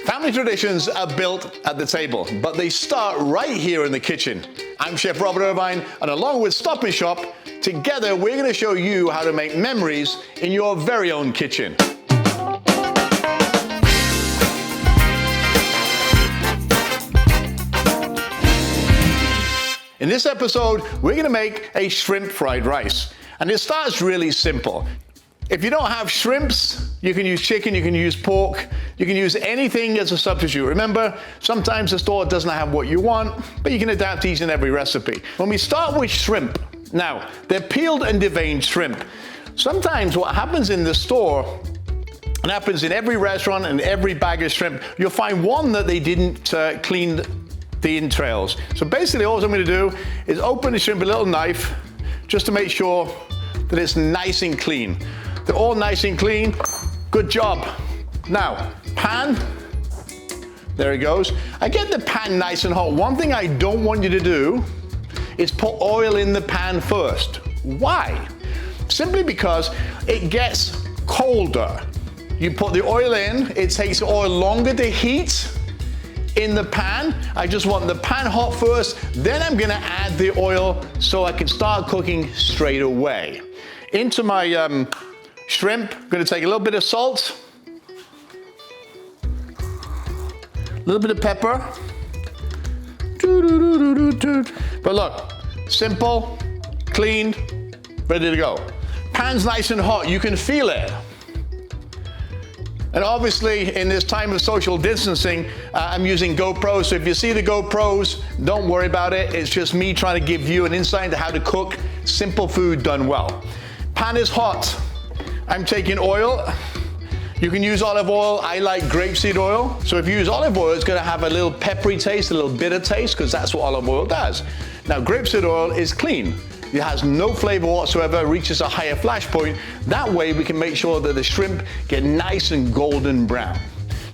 Family traditions are built at the table, but they start right here in the kitchen. I'm Chef Robert Irvine, and along with Stop and Shop, together we're going to show you how to make memories in your very own kitchen. In this episode, we're going to make a shrimp fried rice, and it starts really simple. If you don't have shrimps, you can use chicken, you can use pork, you can use anything as a substitute. Remember, sometimes the store doesn't have what you want, but you can adapt each and every recipe. When we start with shrimp, now, they're peeled and deveined shrimp. Sometimes what happens in the store, and happens in every restaurant and every bag of shrimp, you'll find one that they didn't clean the entrails. So basically all I'm going to do is open the shrimp with a little knife just to make sure that it's nice and clean. They're all nice and clean. Good job. Now, pan. There it goes. I get the pan nice and hot. One thing I don't want you to do is put oil in the pan first. Why? Simply because it gets colder. You put the oil in, it takes the oil longer to heat in the pan. I just want the pan hot first, then I'm gonna add the oil so I can start cooking straight away. Into my shrimp, I'm gonna take a little bit of salt, a little bit of pepper. But look, simple, cleaned, ready to go. Pan's nice and hot, you can feel it. And obviously, in this time of social distancing, I'm using GoPros. So if you see the GoPros, don't worry about it. It's just me trying to give you an insight into how to cook simple food done well. Pan is hot. I'm taking oil. You can use olive oil. I like grapeseed oil. So if you use olive oil, it's gonna have a little peppery taste, a little bitter taste, because that's what olive oil does. Now, grapeseed oil is clean. It has no flavor whatsoever, reaches a higher flash point. That way we can make sure that the shrimp get nice and golden brown.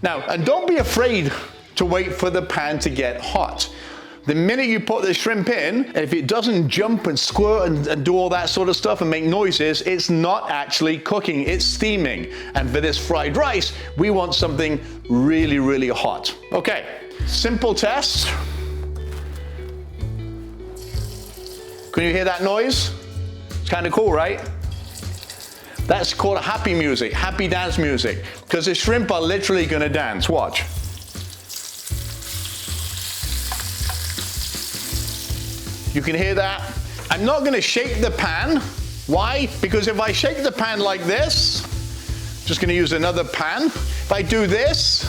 Now, and don't be afraid to wait for the pan to get hot. The minute you put the shrimp in, and if it doesn't jump and squirt and do all that sort of stuff and make noises, it's not actually cooking, it's steaming. And for this fried rice, we want something really, really hot. Okay, simple test. Can you hear that noise? It's kind of cool, right? That's called happy music, happy dance music, because the shrimp are literally gonna dance. Watch. You can hear that. I'm not gonna shake the pan. Why? Because if I shake the pan like this, just gonna use another pan. If I do this,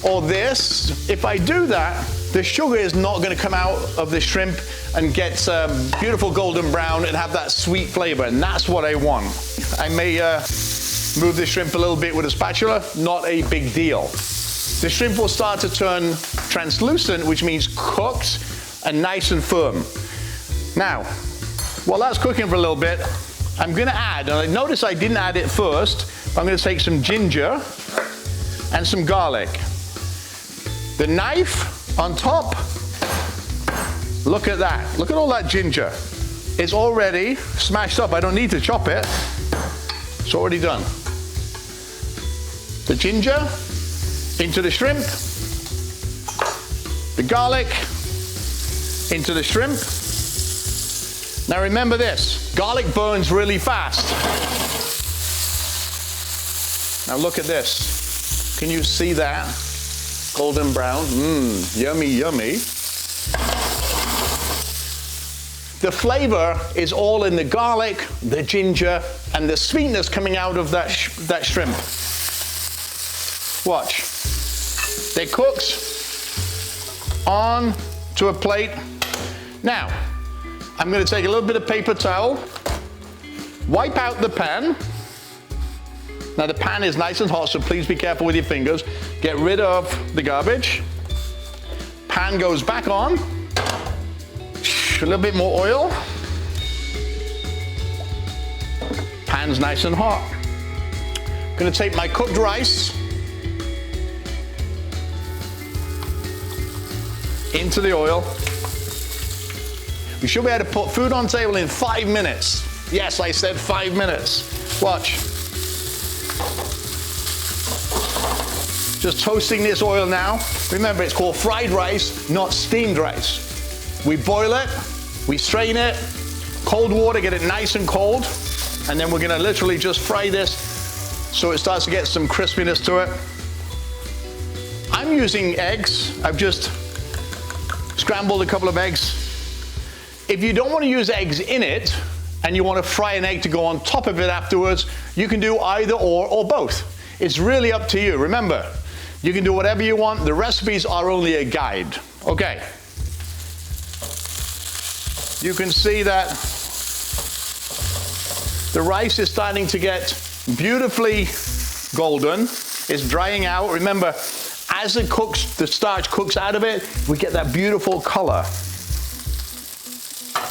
or this, if I do that, the sugar is not gonna come out of the shrimp and get beautiful golden brown and have that sweet flavor, and that's what I want. I may move the shrimp a little bit with a spatula, not a big deal. The shrimp will start to turn translucent, which means cooked and nice and firm. Now, while that's cooking for a little bit, I'm gonna add, and I notice I didn't add it first, I'm gonna take some ginger and some garlic. The knife on top, look at that. Look at all that ginger. It's already smashed up. I don't need to chop it. It's already done. The ginger into the shrimp. The garlic into the shrimp. Now remember this, garlic burns really fast. Now look at this. Can you see that? Golden brown, yummy, yummy. The flavor is all in the garlic, the ginger, and the sweetness coming out of that shrimp. Watch. They're cooked on to a plate. Now, I'm gonna take a little bit of paper towel, wipe out the pan. Now the pan is nice and hot, so please be careful with your fingers. Get rid of the garbage. Pan goes back on. A little bit more oil. Pan's nice and hot. Gonna take my cooked rice into the oil. We should be able to put food on table in 5 minutes. Yes, I said 5 minutes. Watch. Just toasting this oil now. Remember, it's called fried rice, not steamed rice. We boil it, we strain it, cold water, get it nice and cold, and then we're gonna literally just fry this so it starts to get some crispiness to it. I'm using eggs. I've just scrambled a couple of eggs. If you don't want to use eggs in it, and you want to fry an egg to go on top of it afterwards, you can do either or both. It's really up to you. Remember, you can do whatever you want. The recipes are only a guide. Okay. You can see that the rice is starting to get beautifully golden. It's drying out. Remember, as it cooks, the starch cooks out of it, we get that beautiful color.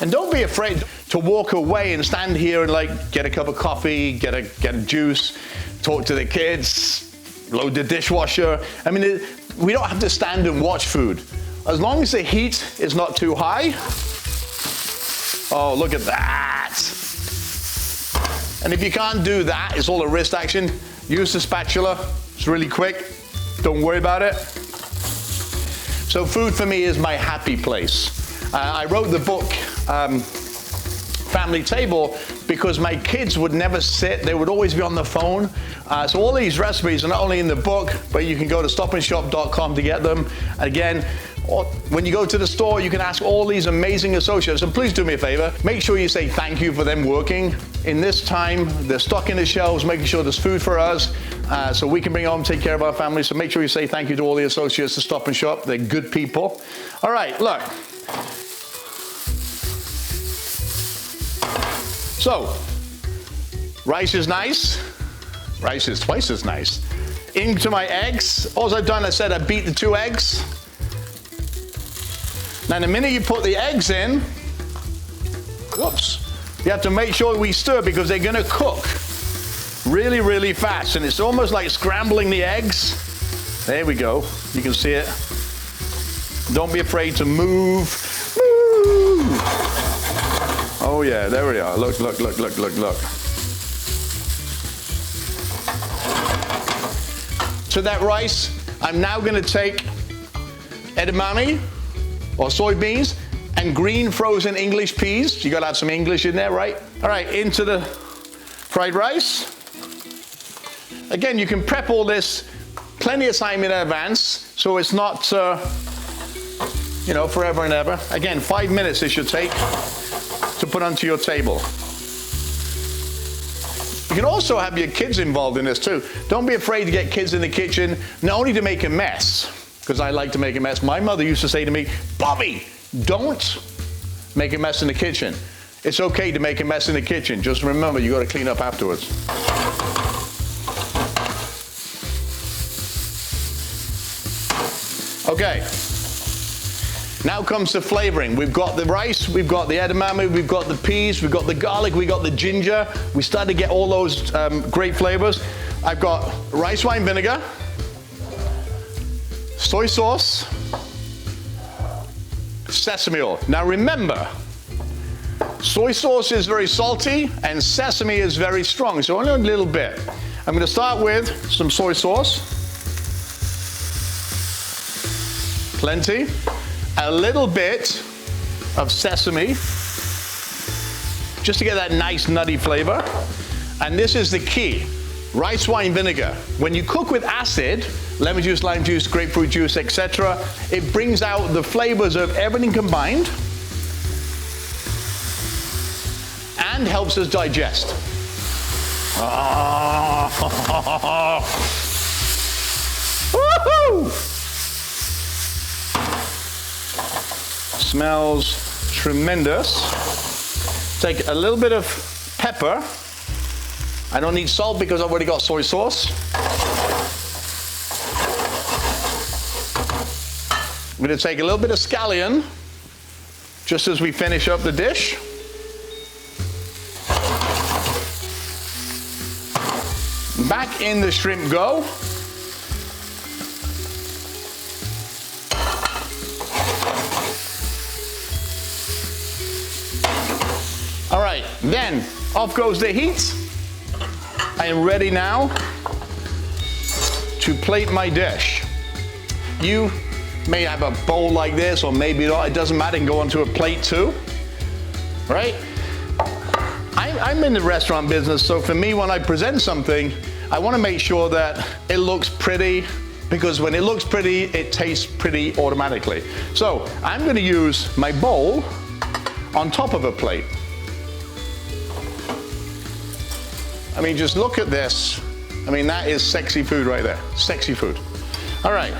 And don't be afraid to walk away and stand here and like get a cup of coffee, get a juice, talk to the kids, load the dishwasher. I mean, we don't have to stand and watch food. As long as the heat is not too high. Oh, look at that. And if you can't do that, it's all a wrist action. Use the spatula. It's really quick. Don't worry about it. So food for me is my happy place. I wrote the book, Family Table, because my kids would never sit. They would always be on the phone. So all these recipes are not only in the book, but you can go to stopandshop.com to get them. Again, when you go to the store, you can ask all these amazing associates. And please do me a favor, make sure you say thank you for them working. In this time, they're stocking the shelves, making sure there's food for us, so we can bring home, take care of our families. So make sure you say thank you to all the associates to Stop and Shop. They're good people. All right, look. So, rice is nice. Rice is twice as nice. Into my eggs. All I've done, I said I beat the 2 eggs. Now, the minute you put the eggs in, whoops, you have to make sure we stir because they're gonna cook really, really fast. And it's almost like scrambling the eggs. There we go, you can see it. Don't be afraid to move. Move. Oh yeah, there we are. Look, look, look, look, look, look. To that rice, I'm now gonna take edamame, or soybeans, and green frozen English peas. You gotta have some English in there, right? All right, into the fried rice. Again, you can prep all this plenty of time in advance, so it's not, forever and ever. Again, 5 minutes it should take to put onto your table. You can also have your kids involved in this too. Don't be afraid to get kids in the kitchen, not only to make a mess, because I like to make a mess. My mother used to say to me, Bobby, don't make a mess in the kitchen. It's okay to make a mess in the kitchen. Just remember, you got to clean up afterwards. Okay. Now comes the flavoring. We've got the rice, we've got the edamame, we've got the peas, we've got the garlic, we've got the ginger. We start to get all those great flavors. I've got rice wine vinegar, soy sauce, sesame oil. Now remember, soy sauce is very salty and sesame is very strong, so only a little bit. I'm going to start with some soy sauce. Plenty. A little bit of sesame, just to get that nice nutty flavor. And this is the key, rice wine vinegar. When you cook with acid, lemon juice, lime juice, grapefruit juice, etc., it brings out the flavors of everything combined and helps us digest. Woohoo! Smells tremendous. Take a little bit of pepper. I don't need salt because I've already got soy sauce. I'm going to take a little bit of scallion just as we finish up the dish. Back in the shrimp go. All right, then off goes the heat. I am ready now to plate my dish. You may have a bowl like this, or maybe not, it doesn't matter, and go onto a plate too, right? I'm in the restaurant business, so for me, when I present something, I want to make sure that it looks pretty, because when it looks pretty, it tastes pretty automatically. So I'm going to use my bowl on top of a plate. I mean, just look at this. I mean, that is sexy food right there. Sexy food. All right.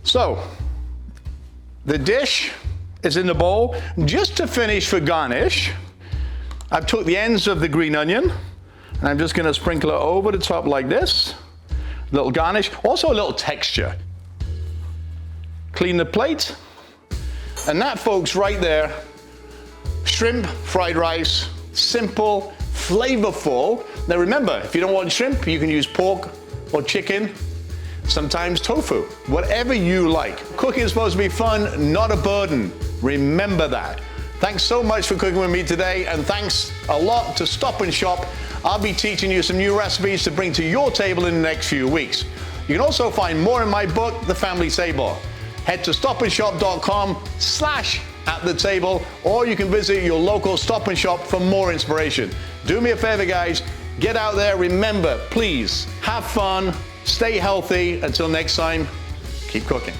So, the dish is in the bowl. Just to finish for garnish, I've took the ends of the green onion, and I'm just going to sprinkle it over the top like this. A little garnish, also a little texture. Clean the plate, and that, folks, right there, shrimp fried rice, simple, flavorful. Now remember, if you don't want shrimp, you can use pork or chicken, sometimes tofu, whatever you like. Cooking is supposed to be fun, not a burden. Remember that. Thanks so much for cooking with me today, and thanks a lot to Stop and Shop. I'll be teaching you some new recipes to bring to your table in the next few weeks. You can also find more in my book, The Family Table. Head to stopandshop.com/@the-table, or you can visit your local Stop and Shop for more inspiration. Do me a favor, guys. Get out there. Remember, please, have fun. Stay healthy. Until next time, keep cooking.